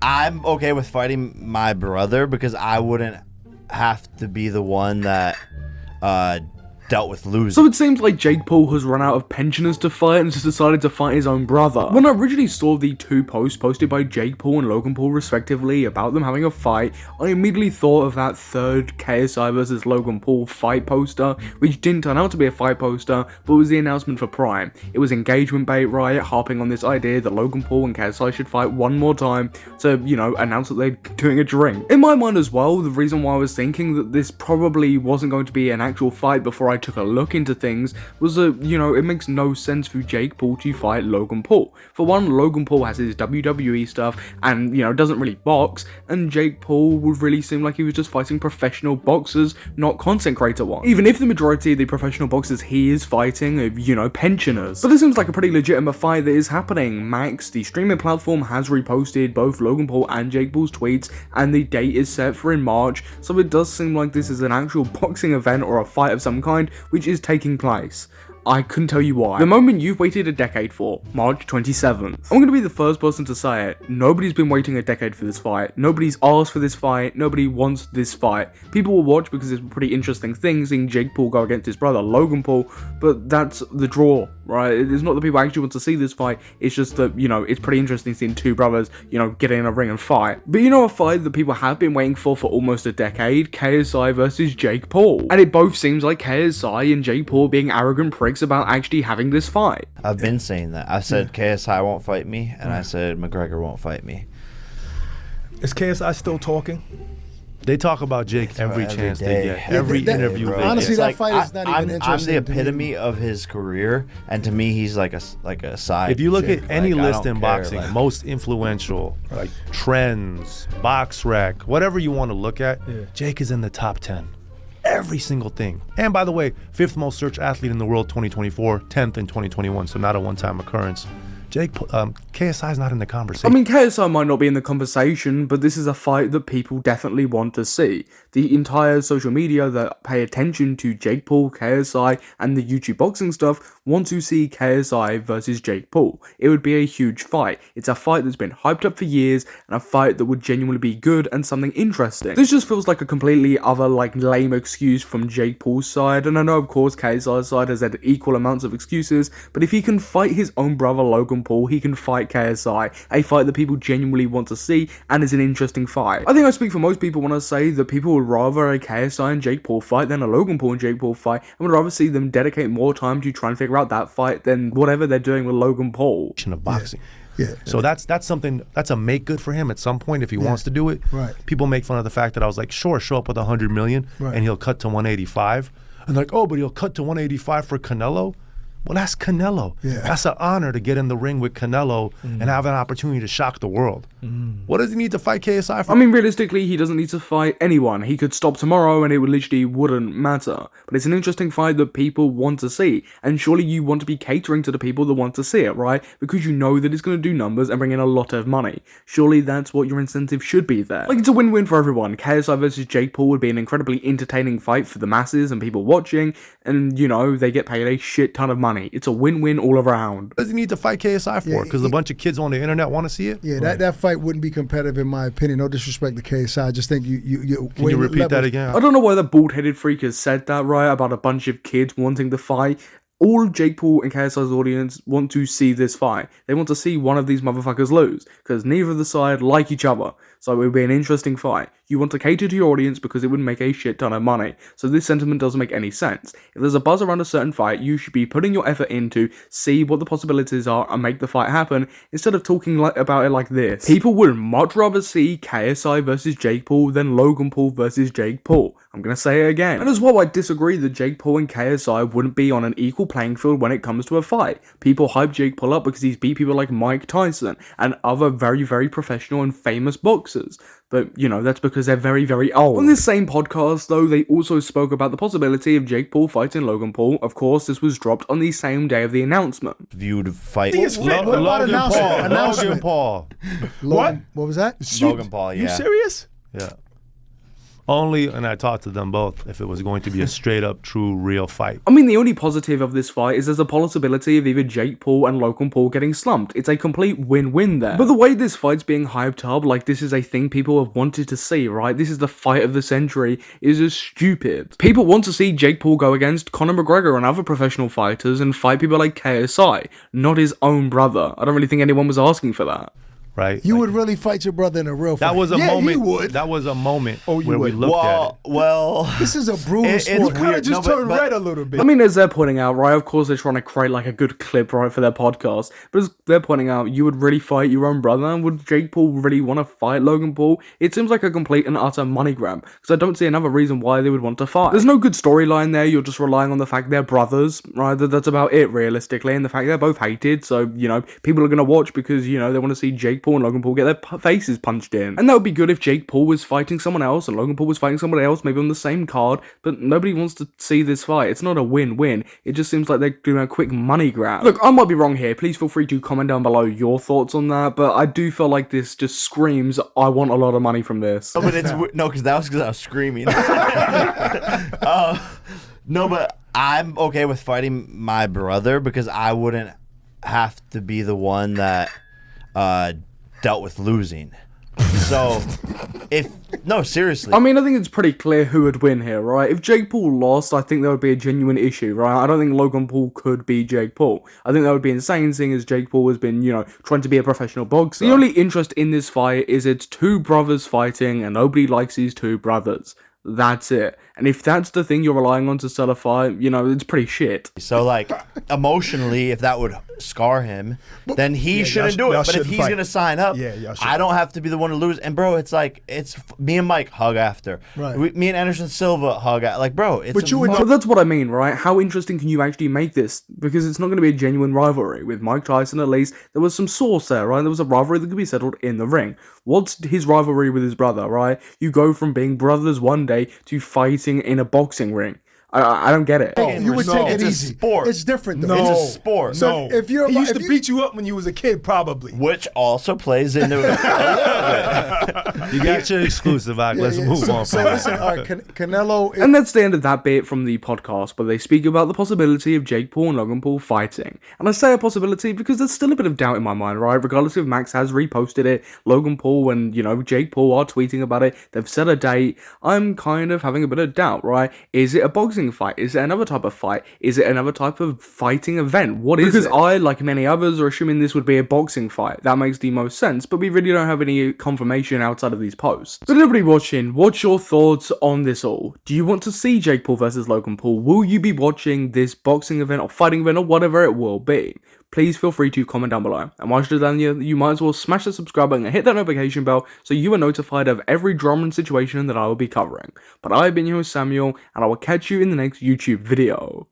I'm okay with fighting my brother because I wouldn't have to be the one that dealt with losing. So it seems like Jake Paul has run out of pensioners to fight and just decided to fight his own brother. When I originally saw the two posts posted by Jake Paul and Logan Paul respectively about them having a fight, I immediately thought of that third KSI versus Logan Paul fight poster, which didn't turn out to be a fight poster, but was the announcement for Prime. It was engagement bait, right, harping on this idea that Logan Paul and KSI should fight one more time to, you know, announce that they're doing a drink. In my mind as well, the reason why I was thinking that this probably wasn't going to be an actual fight before I took a look into things was that, you know, it makes no sense for Jake Paul to fight Logan Paul. For one, Logan Paul has his WWE stuff and, you know, doesn't really box, and Jake Paul would really seem like he was just fighting professional boxers, not content creator ones. Even if the majority of the professional boxers he is fighting are, you know, pensioners. But this seems like a pretty legitimate fight that is happening. Max, the streaming platform, has reposted both Logan Paul and Jake Paul's tweets, and the date is set for in March, so it does seem like this is an actual boxing event or a fight of some kind, which is taking place. I couldn't tell you why. The moment you've waited a decade for, March 27th. I'm gonna be the first person to say it. Nobody's been waiting a decade for this fight. Nobody's asked for this fight. Nobody wants this fight. People will watch because it's a pretty interesting thing seeing Jake Paul go against his brother Logan Paul, but that's the draw, right? It's not that people actually want to see this fight. It's just that, you know, it's pretty interesting seeing two brothers, you know, get in a ring and fight. But you know a fight that people have been waiting for almost a decade? KSI versus Jake Paul. And it both seems like KSI and Jake Paul being arrogant pricks about actually having this fight. I've been saying that. I said KSI won't fight me, and I said McGregor won't fight me. Is KSI still talking? They talk about Jake every chance day. they get. Every interview they honestly, get. that fight is not even interesting. I'm the epitome of his career, and to me, he's like a side. If you look chick. at any Like, I list don't in care, boxing, like- most influential, like trends, box rec, whatever you want to look at, Jake is in the top 10. Every single thing. And by the way, 5th most searched athlete in the world 2024, 10th in 2021, so not a one-time occurrence. KSI is not in the conversation. I mean, KSI might not be in the conversation, but this is a fight that people definitely want to see. The entire social media that pay attention to Jake Paul, KSI, and the YouTube boxing stuff want to see KSI versus Jake Paul. It would be a huge fight. It's a fight that's been hyped up for years, and a fight that would genuinely be good and something interesting. This just feels like a completely other, like, lame excuse from Jake Paul's side, and I know, of course, KSI's side has had equal amounts of excuses, but if he can fight his own brother Logan Paul, he can fight KSI, a fight that people genuinely want to see, and is an interesting fight. I think I speak for most people when I say that people would rather a KSI and Jake Paul fight than a Logan Paul and Jake Paul fight, and would rather see them dedicate more time to try and figure out that fight than whatever they're doing with Logan Paul. Of boxing. Yeah. So that's something, that's a make good for him at some point if he wants to do it. Right. People make fun of the fact that I was like, sure, show up with 100 million and he'll cut to 185. And like, oh, but he'll cut to 185 for Canelo? Well, that's Canelo. Yeah. That's an honor to get in the ring with Canelo and have an opportunity to shock the world. What does he need to fight KSI for? I mean, realistically, he doesn't need to fight anyone. He could stop tomorrow and it would literally wouldn't matter. But it's an interesting fight that people want to see. And surely you want to be catering to the people that want to see it, right? Because you know that it's going to do numbers and bring in a lot of money. Surely that's what your incentive should be there. Like, it's a win-win for everyone. KSI versus Jake Paul would be an incredibly entertaining fight for the masses and people watching. And, you know, they get paid a shit ton of money. It's a win-win all around. What does he need to fight KSI for? Because a bunch of kids on the internet want to see it? Yeah, that fight wouldn't be competitive in my opinion. No disrespect to KSI. I just think you Can you repeat that again? I don't know why the bald-headed freak has said that, right, about a bunch of kids wanting to fight. All Jake Paul and KSI's audience want to see this fight. They want to see one of these motherfuckers lose, because neither of the side like each other. So it would be an interesting fight. You want to cater to your audience because it would make a shit ton of money. So this sentiment doesn't make any sense. If there's a buzz around a certain fight, you should be putting your effort into see what the possibilities are and make the fight happen, instead of talking about it like this. People would much rather see KSI versus Jake Paul than Logan Paul versus Jake Paul. I'm gonna say it again. And as well, I disagree that Jake Paul and KSI wouldn't be on an equal playing field when it comes to a fight. People hype Jake Paul up because he's beat people like Mike Tyson and other very, very professional and famous boxers. But, you know, that's because they're very, very old. On this same podcast, though, they also spoke about the possibility of Jake Paul fighting Logan Paul. Of course, this was dropped on the same day of the announcement. Viewed fight. Logan Paul. What was that? Logan Paul, yeah. You serious? Yeah. Only, and I talked to them both, if it was going to be a straight up, true, real fight. I mean, the only positive of this fight is there's a possibility of either Jake Paul and Logan Paul getting slumped. It's a complete win-win there. But the way this fight's being hyped up, like this is a thing people have wanted to see, right? This is the fight of the century, is just stupid. People want to see Jake Paul go against Conor McGregor and other professional fighters and fight people like KSI, not his own brother. I don't really think anyone was asking for that. Right? You would really fight your brother in a real fight. That was a yeah, moment. You would. That was a moment Oh, you where we would. looked at it. Well, This is a brutal sport. it's You kind weird. of just No, turned but- red a little bit. I mean, as they're pointing out, right, of course they're trying to create like a good clip, right, for their podcast, but as they're pointing out, you would really fight your own brother, and would Jake Paul really want to fight Logan Paul? It seems like a complete and utter money grab, because I don't see another reason why they would want to fight. There's no good storyline there, you're just relying on the fact they're brothers, right, that's about it, realistically, and the fact they're both hated, so, you know, people are going to watch because, you know, they want to see Jake Paul and Logan Paul get their faces punched in. And that would be good if Jake Paul was fighting someone else and Logan Paul was fighting somebody else, maybe on the same card, but nobody wants to see this fight. It's not a win-win. It just seems like they're doing a quick money grab. Look, I might be wrong here. Please feel free to comment down below your thoughts on that, but I do feel like this just screams, I want a lot of money from this. no, but it's no, because that was because I was screaming. No, but I'm okay with fighting my brother because I wouldn't have to be the one that dealt with losing. So, seriously. I mean, I think it's pretty clear who would win here, right? If Jake Paul lost, I think there would be a genuine issue, right? I don't think Logan Paul could beat Jake Paul. I think that would be insane, seeing as Jake Paul has been, you know, trying to be a professional boxer. The only interest in this fight is it's two brothers fighting, and nobody likes these two brothers. That's it. And if that's the thing you're relying on to sell a fight, you know, it's pretty shit. So, like, emotionally, if that would scar him, then he shouldn't do it. But if he's going to sign up, I don't have to be the one to lose. And, bro, it's like, me and Mike hug after. Right. Me and Anderson Silva hug after. Like, bro, it's But you would- But that's what I mean, right? How interesting can you actually make this? Because it's not going to be a genuine rivalry. With Mike Tyson, at least, there was some source there, right? There was a rivalry that could be settled in the ring. What's his rivalry with his brother, right? You go from being brothers one day to fighting in a boxing ring. I don't get it. Oh, you would take it It's a easy. sport. It's different, though. It's a sport. So if you're, He used if to you- beat you up when you was a kid, probably. Which also plays into You got your exclusive, Ak. Let's move on So from that. listen, all right, Canelo. And that's the end of that bit from the podcast where they speak about the possibility of Jake Paul and Logan Paul fighting. And I say a possibility because there's still a bit of doubt in my mind, right? Regardless if Max has reposted it, Logan Paul and, you know, Jake Paul are tweeting about it, they've set a date, I'm kind of having a bit of doubt, right? Is it a boxing fight? Is it another type of fight? Is it another type of fighting event? What is it? Because I, like many others, are assuming this would be a boxing fight. That makes the most sense, but we really don't have any confirmation outside of these posts. But everybody watching, what's your thoughts on this all? Do you want to see Jake Paul versus Logan Paul? Will you be watching this boxing event or fighting event or whatever it will be? Please feel free to comment down below. And whilst you're down here, you might as well smash the subscribe button and hit that notification bell so you are notified of every drama and situation that I will be covering. But I've been your host Samuel, and I will catch you in the next YouTube video.